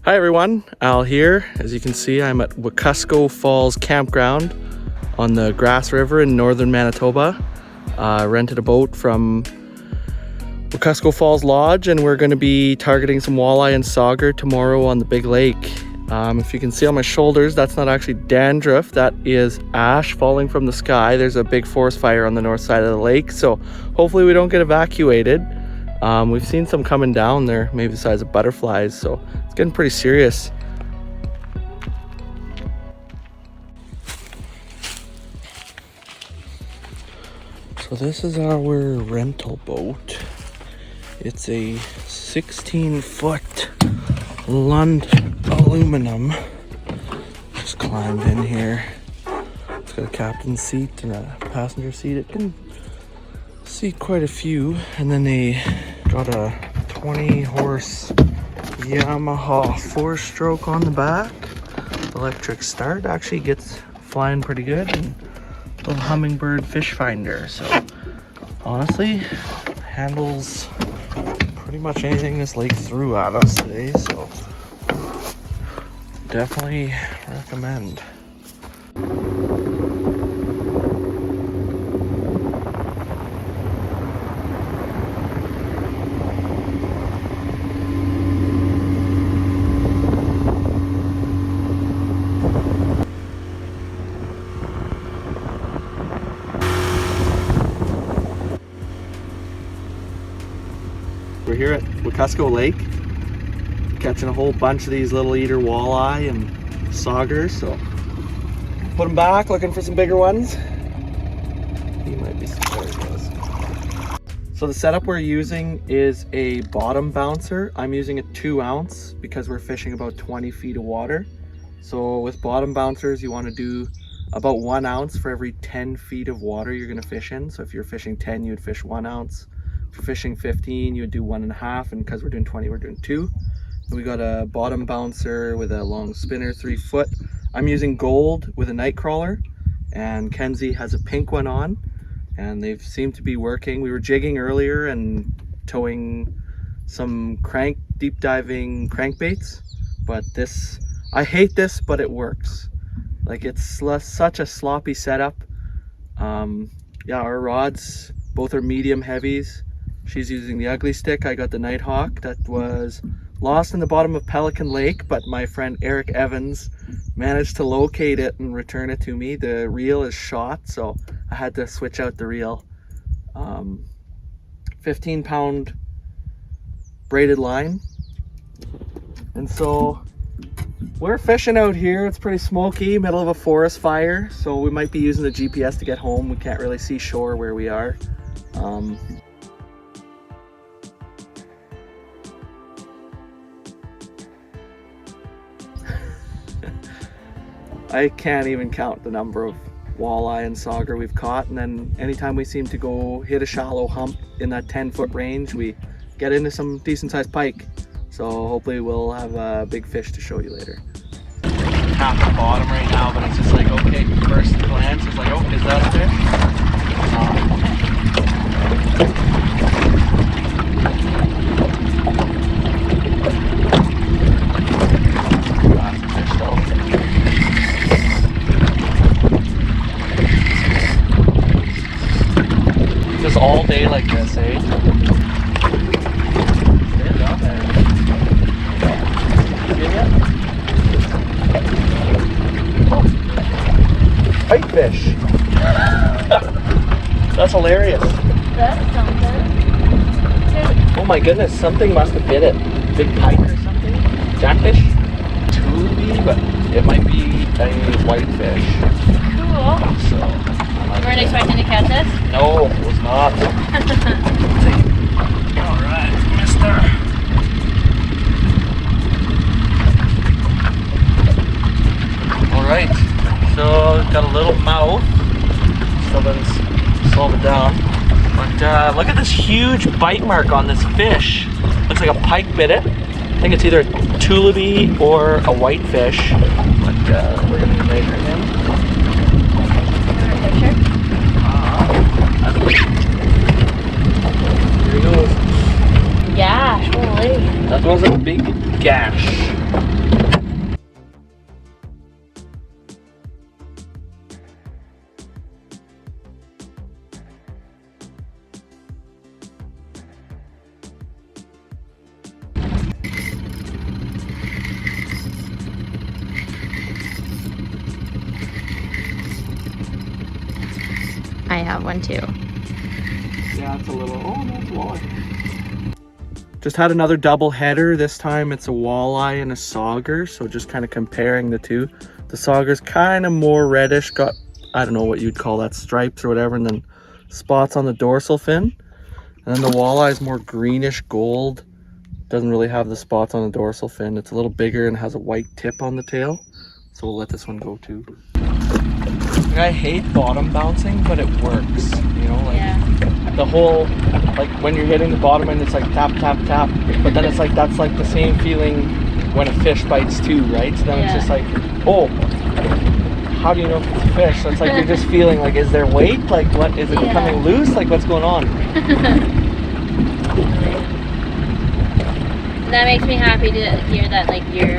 Hi everyone, Al here. As you can see, I'm at Wekusko Falls Campground on the Grass River in northern Manitoba. I rented a boat from Wekusko Falls Lodge and we're going to be targeting some walleye and sauger tomorrow on the big lake. If you can see on my shoulders, that's not actually dandruff, that is ash falling from the sky. There's a big forest fire on the north side of the lake, so hopefully we don't get evacuated. We've seen some coming down there, maybe the size of butterflies, so it's getting pretty serious. So this is our rental boat. It's a 16-foot Lund aluminum. Just climbed in here. It's got a captain's seat and a passenger seat. It can seat quite a few, and then they got a 20-horse Yamaha 4-stroke on the back. Electric start, actually gets flying pretty good, and little hummingbird fish finder. So honestly, handles pretty much anything this lake threw at us today, so definitely recommend. We're here at Wekusko Lake, catching a whole bunch of these little eater walleye and saugers, so put them back, looking for some bigger ones. He might be there he goes. So the setup we're using is a bottom bouncer. I'm using a 2-ounce because we're fishing about 20 feet of water. So with bottom bouncers, you want to do about 1 ounce for every 10 feet of water you're going to fish in. So if you're fishing 10, you'd fish 1 ounce. For fishing 15, you would do 1.5, and because we're doing 20, we're doing 2. And we got a bottom bouncer with a long spinner, 3 foot. I'm using gold with a nightcrawler, and Kenzie has a pink one on, and they seem to be working. We were jigging earlier and towing some deep diving crankbaits, but this, I hate this, but it works. Like, it's such a sloppy setup. Yeah, our rods, both are medium heavies. She's using the ugly stick. I got the Nighthawk that was lost in the bottom of Pelican Lake, but my friend Eric Evans managed to locate it and return it to me. The reel is shot, so I had to switch out the reel. 15-pound braided line. And so we're fishing out here. It's pretty smoky, middle of a forest fire, so we might be using the GPS to get home. We can't really see shore where we are. I can't even count the number of walleye and sauger we've caught, and then anytime we seem to go hit a shallow hump in that 10-foot range, we get into some decent sized pike. So hopefully we'll have a big fish to show you later. Half the bottom right now, but it's just like, okay, first glance, it's like, oh, is that a fish? Just all day like this, eh? Pike fish. That's hilarious. That's something. Oh my goodness, something must have bit it. Big pike or something? Jackfish? Tullibee, but it might be a whitefish. Cool. So, You weren't expecting to catch this? no, it was not. Alright, mister. Alright, so got a little mouth. Still doesn't slow it down. But look at this huge bite mark on this fish. Looks like a pike bit it. I think it's either a tullibee or a whitefish. But we're going to measure him. Here he goes. Yeah, sure. Really? That was a big gash. I have one too. Yeah, it's a little, oh, that's a walleye. Just had another double header. This time it's a walleye and a sauger. So just kind of comparing the two. The sauger's kind of more reddish, got, I don't know what you'd call that, stripes or whatever, and then spots on the dorsal fin. And then the walleye is more greenish gold. Doesn't really have the spots on the dorsal fin. It's a little bigger and has a white tip on the tail. So we'll let this one go too. I hate bottom bouncing, but it works, you know, like the whole, like when you're hitting the bottom and it's like tap, tap, tap, but then it's like, that's like the same feeling when a fish bites too, right? So then it's just like, oh, how do you know if it's a fish? So it's like, you're just feeling like, is there weight? Like what, is it coming loose? Like what's going on? That makes me happy to hear that, like, you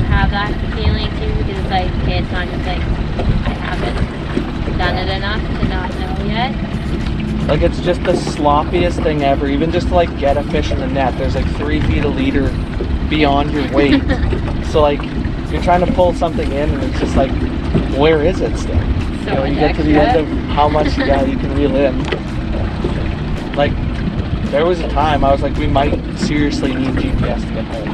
have that feeling too, because it's like, okay, it's not just like, I haven't done it enough to not know yet. Like it's just the sloppiest thing ever, even just to like get a fish in the net. There's like 3 feet a leader beyond your weight. So like, you're trying to pull something in and it's just like, where is it still? So you know, you get to the end of how much you can reel in. Like, there was a time I was like, we might seriously need GPS to get home.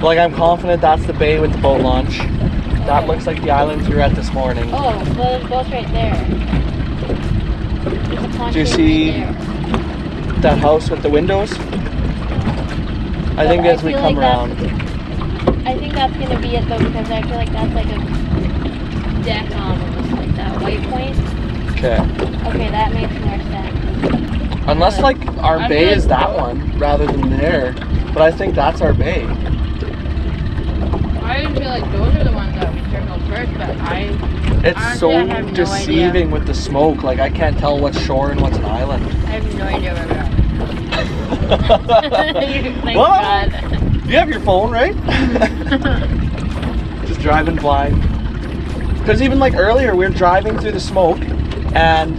Like, I'm confident that's the bay with the boat launch. That looks like the islands we were at this morning. Oh, well, there's boats right there. Do you see that house with the windows? I think as we come around. I think that's going to be it though, because I feel like that's like a deck almost, like that white point. Okay. Okay, that makes more sense. Unless like our bay is that one rather than there, but I think that's our bay. I didn't feel like those are the ones that we circled first, but it's so deceiving with the smoke. Like I can't tell what's shore and what's an island. I have no idea where we are. Thank God. You have your phone, right? Just driving blind. Because even like earlier, we were driving through the smoke, and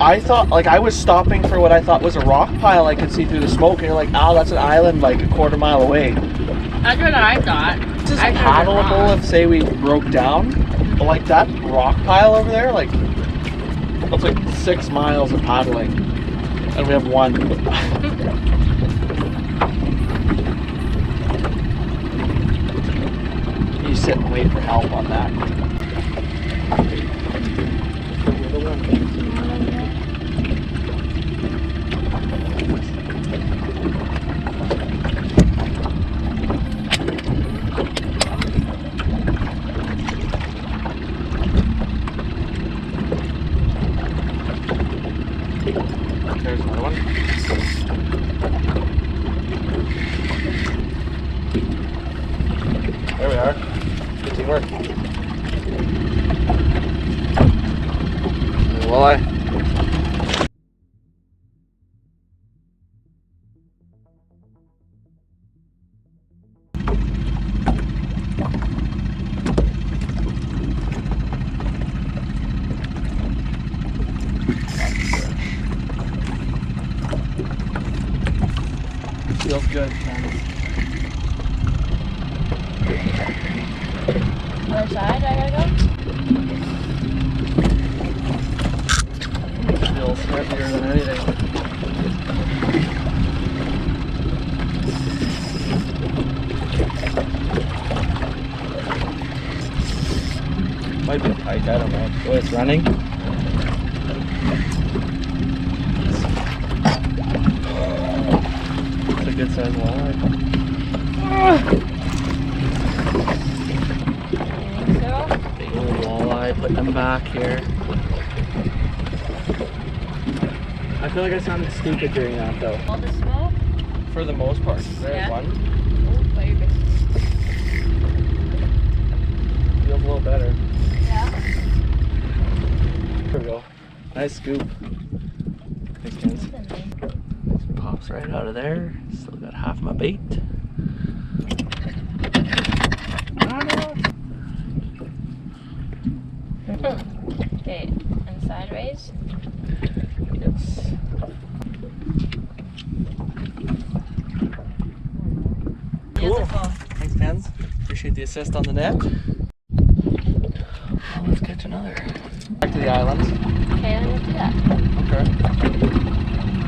I thought, like, I was stopping for what I thought was a rock pile I could see through the smoke, and you're like, oh, that's an island like a quarter mile away. That's what I thought. This is paddleable if, say, we broke down, but like that rock pile over there, like, that's like 6 miles of paddling, and we have one. You sit and wait for help on that. There's another one. There we are. Good teamwork. Walleye. Feels good, man. Other side, I gotta go? Feels heavier than anything. Might be a pike, I don't know. The way it's running. It's a good sized walleye. Big old walleye, put them back here. I feel like I sounded stupid during that though. All the smoke? For the most part. There's Yeah. one. Oh, baby. Feels a little better. Yeah. There we go. Nice scoop. Thanks, kids. Pops right out of there. Still got half my bait. Okay, and sideways. Yes. Cool. Beautiful. Thanks, Pens. Appreciate the assist on the net. Well, let's catch another. Back to the islands. Okay, let's do that. Okay.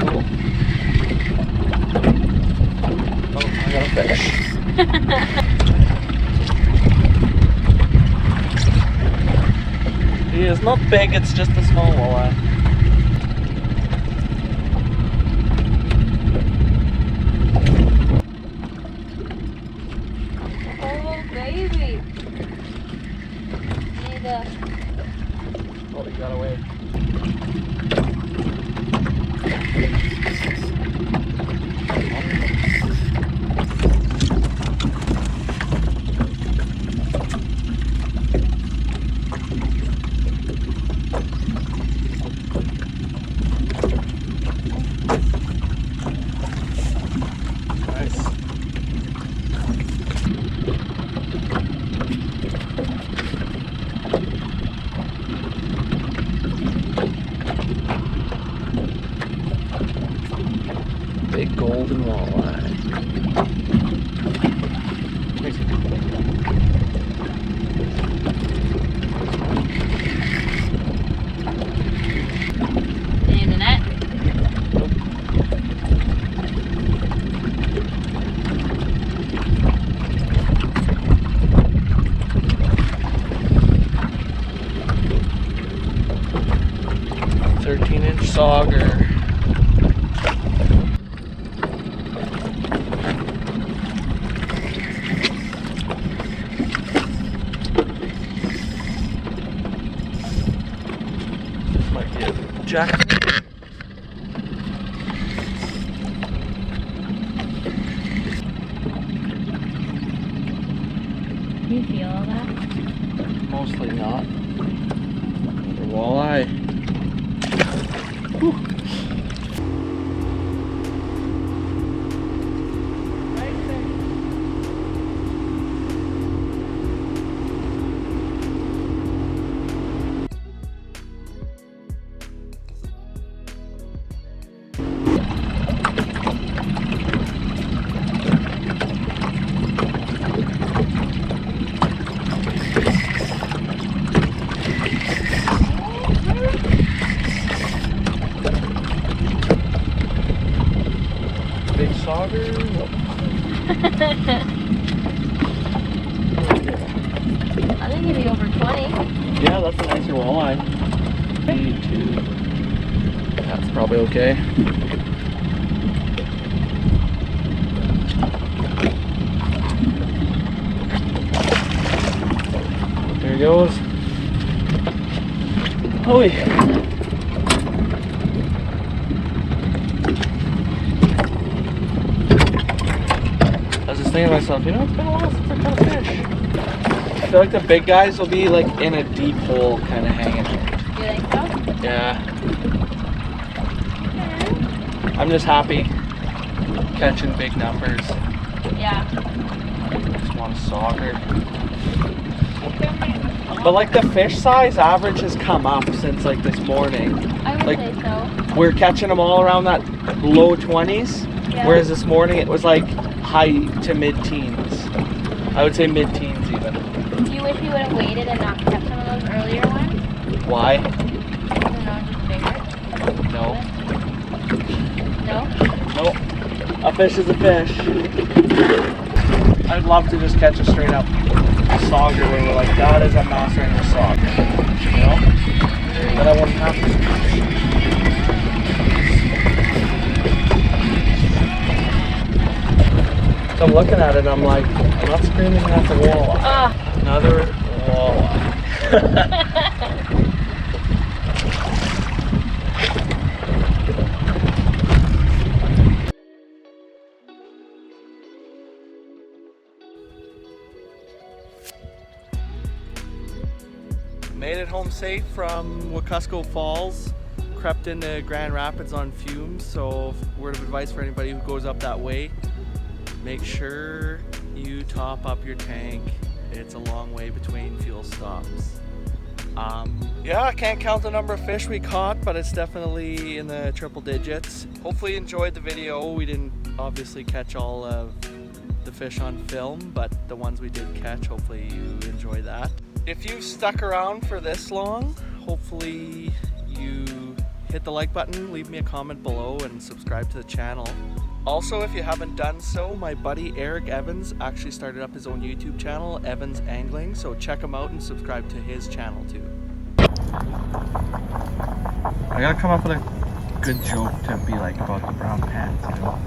Cool. Oh, I got a fish. He is not big, it's just a small walleye. Oh, baby. Need a... Oh, he got away. Nice. Big golden walleye. In the net. Inch sauger. This might be a jack. Can you feel all that? Mostly not. For walleye. Whew. Big sauger. I think it'd be over 20. Yeah, that's a nicer walleye. 82. That's probably okay. There he goes. Oh, I was just thinking to myself, you know, it's been a while since I caught a fish. I feel like the big guys will be like in a deep hole kind of hanging out. You think so? Yeah. I'm just happy catching big numbers. Yeah. Just want a sauger. But like the fish size average has come up since like this morning. I would Like- say so. We're catching them all around that low 20s. Yeah. Whereas this morning it was like high to mid-teens. I would say mid-teens even. Do you wish you would have waited and not kept some of those earlier ones? Why? I don't know, just bigger? No. No? Nope. A fish is a fish. I'd love to just catch a straight up sauger where we're like, that is a master in the sauger. You know? Then I wouldn't have to. So I'm looking at it, I'm like, I'm not screaming at the walleye. Ah. Another walleye. home safe from Wekusko Falls. Crept into Grand Rapids on fumes, so word of advice for anybody who goes up that way, make sure you top up your tank. It's a long way between fuel stops. Yeah, I can't count the number of fish we caught, but it's definitely in the triple digits. Hopefully you enjoyed the video. We didn't obviously catch all of the fish on film, but the ones we did catch, hopefully you enjoy that. If you've stuck around for this long, hopefully you hit the like button, leave me a comment below, and subscribe to the channel. Also, if you haven't done so, my buddy Eric Evans actually started up his own YouTube channel, Evans Angling, so check him out and subscribe to his channel too. I gotta come up with a good joke to be like about the brown pants, you know?